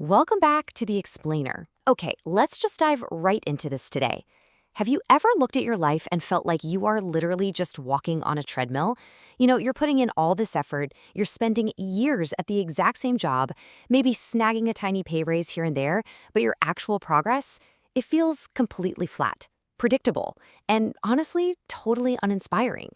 Welcome back to The Explainer. Okay, let's just dive right into this today. Have you ever looked at your life and felt like you are literally just walking on a treadmill? You're putting in all this effort, you're spending years at the exact same job, maybe snagging a tiny pay raise here and there, but your actual progress, it feels completely flat, predictable, and honestly, totally uninspiring.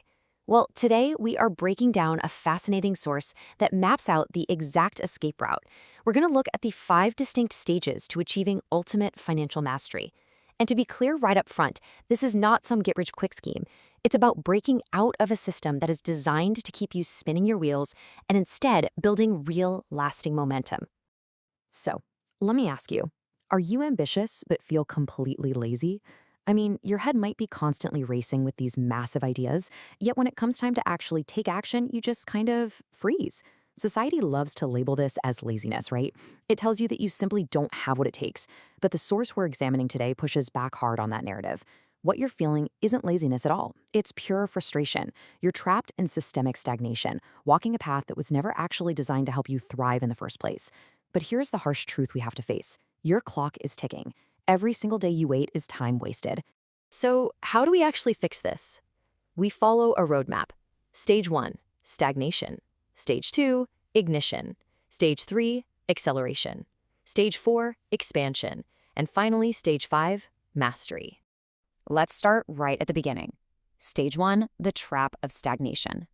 Well, today we are breaking down a fascinating source that maps out the exact escape route. We're going to look at the 5 distinct stages to achieving ultimate financial mastery. And to be clear right up front, this is not some get-rich-quick scheme. It's about breaking out of a system that is designed to keep you spinning your wheels and instead building real, lasting momentum. So, let me ask you, are you ambitious but feel completely lazy? I mean, your head might be constantly racing with these massive ideas, yet when it comes time to actually take action, you just kind of freeze. Society loves to label this as laziness, right? It tells you that you simply don't have what it takes. But the source we're examining today pushes back hard on that narrative. What you're feeling isn't laziness at all. It's pure frustration. You're trapped in systemic stagnation, walking a path that was never actually designed to help you thrive in the first place. But here's the harsh truth we have to face. Your clock is ticking. Every single day you wait is time wasted. So, how do we actually fix this? We follow a roadmap. Stage 1, stagnation. Stage 2, ignition. Stage 3, acceleration. Stage 4, expansion. And finally, Stage 5, mastery. Let's start right at the beginning. Stage 1, the trap of stagnation.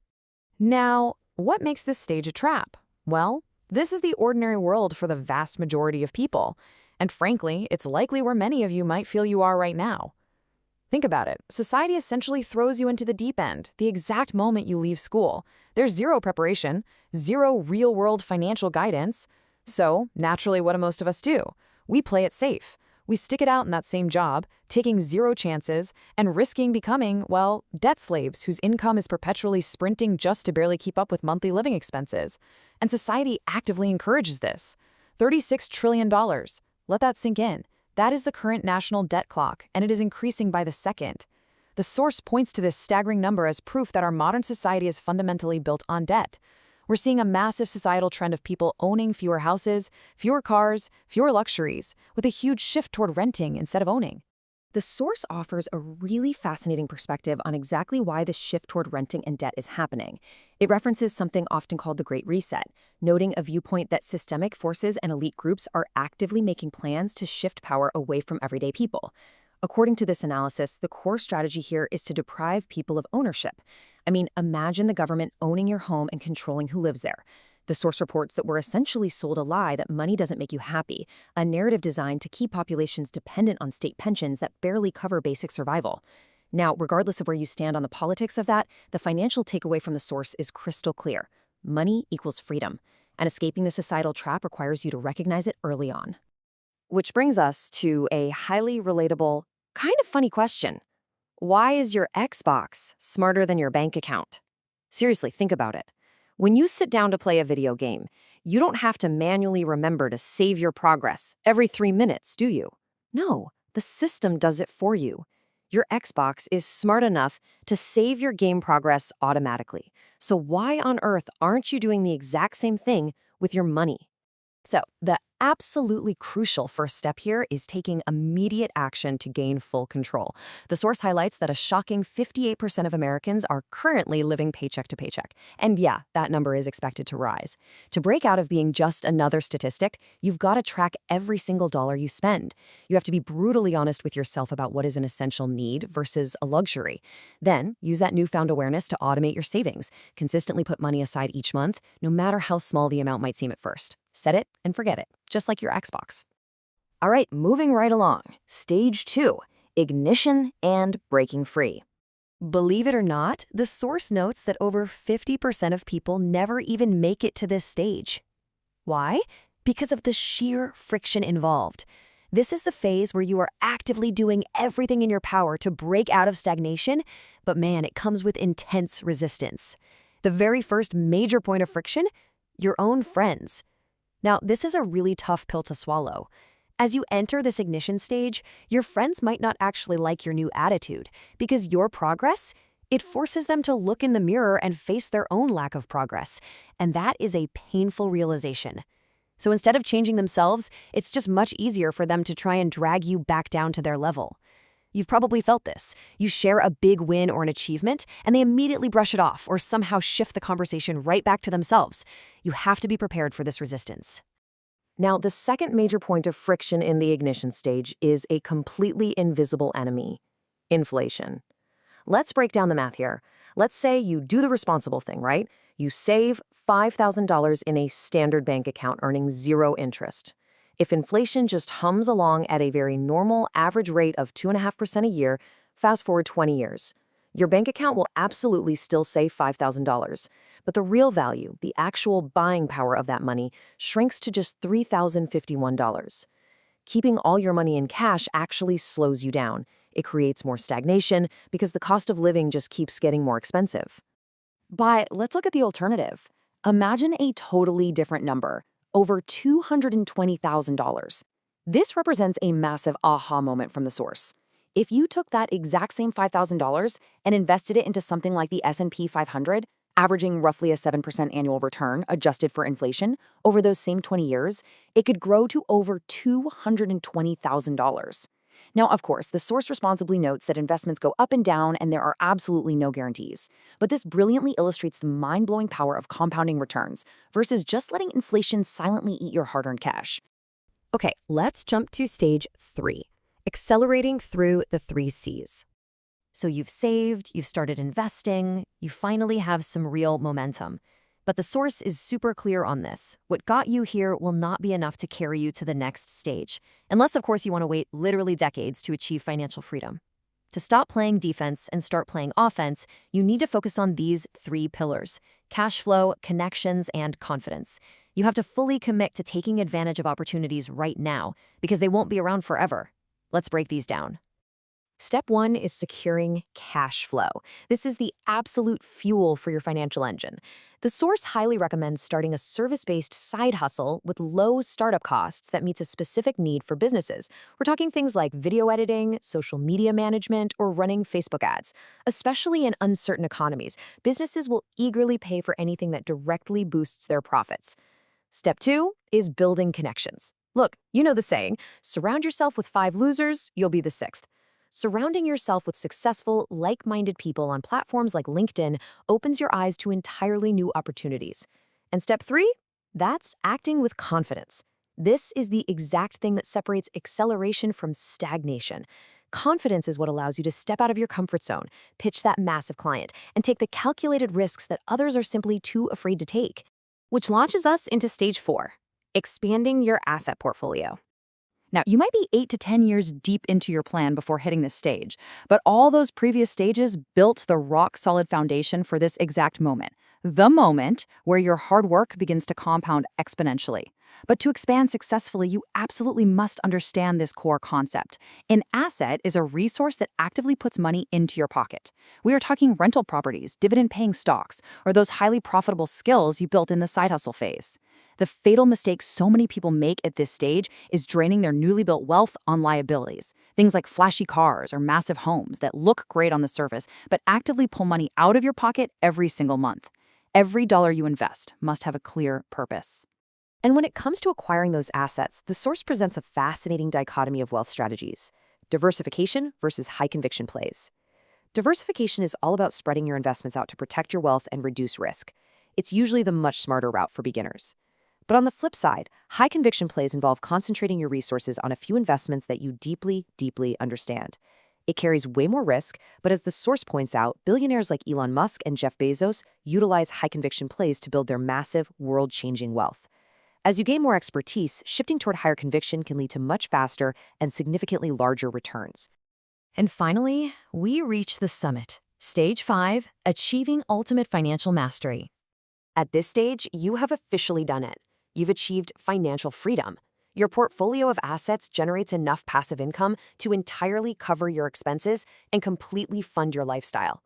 Now, what makes this stage a trap? Well, this is the ordinary world for the vast majority of people. And frankly, it's likely where many of you might feel you are right now. Think about it. Society essentially throws you into the deep end the exact moment you leave school. There's zero preparation, zero real-world financial guidance. So, naturally, what do most of us do? We play it safe. We stick it out in that same job, taking zero chances, and risking becoming, well, debt slaves whose income is perpetually sprinting just to barely keep up with monthly living expenses. And society actively encourages this. $36 trillion. Let that sink in. That is the current national debt clock, and it is increasing by the second. The source points to this staggering number as proof that our modern society is fundamentally built on debt. We're seeing a massive societal trend of people owning fewer houses, fewer cars, fewer luxuries, with a huge shift toward renting instead of owning. The source offers a really fascinating perspective on exactly why this shift toward renting and debt is happening. It references something often called the Great Reset, noting a viewpoint that systemic forces and elite groups are actively making plans to shift power away from everyday people. According to this analysis, the core strategy here is to deprive people of ownership. I mean, imagine the government owning your home and controlling who lives there. The source reports that we're essentially sold a lie that money doesn't make you happy, a narrative designed to keep populations dependent on state pensions that barely cover basic survival. Now, regardless of where you stand on the politics of that, the financial takeaway from the source is crystal clear. Money equals freedom, and escaping the societal trap requires you to recognize it early on. Which brings us to a highly relatable, kind of funny question. Why is your Xbox smarter than your bank account? Seriously, think about it. When you sit down to play a video game, you don't have to manually remember to save your progress every 3 minutes, do you? No, the system does it for you. Your Xbox is smart enough to save your game progress automatically. So why on earth aren't you doing the exact same thing with your money? So, the absolutely crucial first step here is taking immediate action to gain full control. The source highlights that a shocking 58% of Americans are currently living paycheck to paycheck. And yeah, that number is expected to rise. To break out of being just another statistic, you've got to track every single dollar you spend. You have to be brutally honest with yourself about what is an essential need versus a luxury. Then, use that newfound awareness to automate your savings. Consistently put money aside each month, no matter how small the amount might seem at first. Set it and forget it, just like your Xbox. All right, moving right along. Stage 2, ignition and breaking free. Believe it or not, the source notes that over 50% of people never even make it to this stage. Why? Because of the sheer friction involved. This is the phase where you are actively doing everything in your power to break out of stagnation, but man, it comes with intense resistance. The very first major point of friction? Your own friends. Now, this is a really tough pill to swallow. As you enter this ignition stage, your friends might not actually like your new attitude because your progress, it forces them to look in the mirror and face their own lack of progress. And that is a painful realization. So instead of changing themselves, it's just much easier for them to try and drag you back down to their level. You've probably felt this. You share a big win or an achievement, and they immediately brush it off or somehow shift the conversation right back to themselves. You have to be prepared for this resistance. Now, the second major point of friction in the ignition stage is a completely invisible enemy: inflation. Let's break down the math here. Let's say you do the responsible thing, right? You save $5,000 in a standard bank account earning zero interest. If inflation just hums along at a very normal average rate of 2.5% a year, fast forward 20 years, your bank account will absolutely still save $5,000. But the real value, the actual buying power of that money, shrinks to just $3,051. Keeping all your money in cash actually slows you down. It creates more stagnation because the cost of living just keeps getting more expensive. But let's look at the alternative. Imagine a totally different number, over $220,000. This represents a massive aha moment from the source. If you took that exact same $5,000 and invested it into something like the S&P 500, averaging roughly a 7% annual return adjusted for inflation over those same 20 years, it could grow to over $220,000. Now, of course, the source responsibly notes that investments go up and down and there are absolutely no guarantees. But this brilliantly illustrates the mind-blowing power of compounding returns versus just letting inflation silently eat your hard-earned cash. Okay, let's jump to stage 3, accelerating through the 3 C's. So you've saved, you've started investing, you finally have some real momentum. But the source is super clear on this. What got you here will not be enough to carry you to the next stage, unless, of course, you want to wait literally decades to achieve financial freedom. To stop playing defense and start playing offense, you need to focus on these 3 pillars: cash flow, connections, and confidence. You have to fully commit to taking advantage of opportunities right now, because they won't be around forever. Let's break these down. Step 1 is securing cash flow. This is the absolute fuel for your financial engine. The source highly recommends starting a service-based side hustle with low startup costs that meets a specific need for businesses. We're talking things like video editing, social media management, or running Facebook ads. Especially in uncertain economies, businesses will eagerly pay for anything that directly boosts their profits. Step 2 is building connections. Look, you know the saying, surround yourself with 5 losers, you'll be the 6th. Surrounding yourself with successful, like-minded people on platforms like LinkedIn opens your eyes to entirely new opportunities. And step 3? That's acting with confidence. This is the exact thing that separates acceleration from stagnation. Confidence is what allows you to step out of your comfort zone, pitch that massive client, and take the calculated risks that others are simply too afraid to take. Which launches us into stage 4, expanding your asset portfolio. Now, you might be 8 to 10 years deep into your plan before hitting this stage, but all those previous stages built the rock-solid foundation for this exact moment. The moment where your hard work begins to compound exponentially. But to expand successfully, you absolutely must understand this core concept. An asset is a resource that actively puts money into your pocket. We are talking rental properties, dividend-paying stocks, or those highly profitable skills you built in the side hustle phase. The fatal mistake so many people make at this stage is draining their newly built wealth on liabilities. Things like flashy cars or massive homes that look great on the surface, but actively pull money out of your pocket every single month. Every dollar you invest must have a clear purpose. And when it comes to acquiring those assets, the source presents a fascinating dichotomy of wealth strategies: diversification versus high-conviction plays. Diversification is all about spreading your investments out to protect your wealth and reduce risk. It's usually the much smarter route for beginners. But on the flip side, high-conviction plays involve concentrating your resources on a few investments that you deeply, deeply understand. It carries way more risk, but as the source points out, billionaires like Elon Musk and Jeff Bezos utilize high-conviction plays to build their massive, world-changing wealth. As you gain more expertise, shifting toward higher conviction can lead to much faster and significantly larger returns. And finally, we reach the summit. Stage 5, achieving ultimate financial mastery. At this stage, you have officially done it. You've achieved financial freedom. Your portfolio of assets generates enough passive income to entirely cover your expenses and completely fund your lifestyle.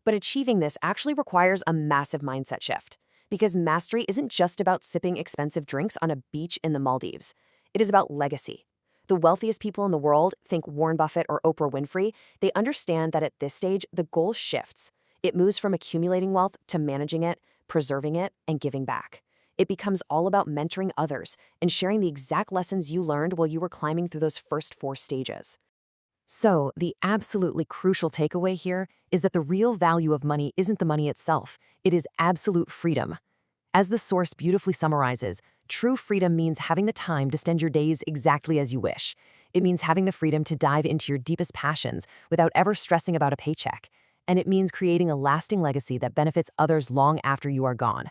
But achieving this actually requires a massive mindset shift, because mastery isn't just about sipping expensive drinks on a beach in the Maldives. It is about legacy. The wealthiest people in the world, think Warren Buffett or Oprah Winfrey, they understand that at this stage, the goal shifts. It moves from accumulating wealth to managing it, preserving it, and giving back. It becomes all about mentoring others and sharing the exact lessons you learned while you were climbing through those first 4 stages. So, the absolutely crucial takeaway here is that the real value of money isn't the money itself, it is absolute freedom. As the source beautifully summarizes, true freedom means having the time to spend your days exactly as you wish. It means having the freedom to dive into your deepest passions without ever stressing about a paycheck. And it means creating a lasting legacy that benefits others long after you are gone.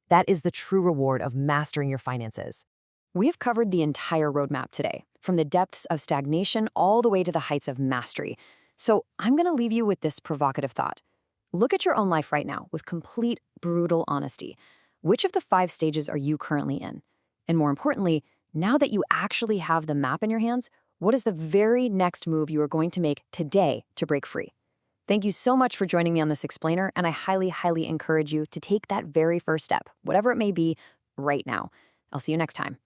That is the true reward of mastering your finances. We have covered the entire roadmap today, from the depths of stagnation all the way to the heights of mastery. So I'm going to leave you with this provocative thought. Look at your own life right now with complete, brutal honesty. Which of the 5 stages are you currently in? And more importantly, now that you actually have the map in your hands, what is the very next move you are going to make today to break free? Thank you so much for joining me on this explainer, and I highly, highly encourage you to take that very first step, whatever it may be, right now. I'll see you next time.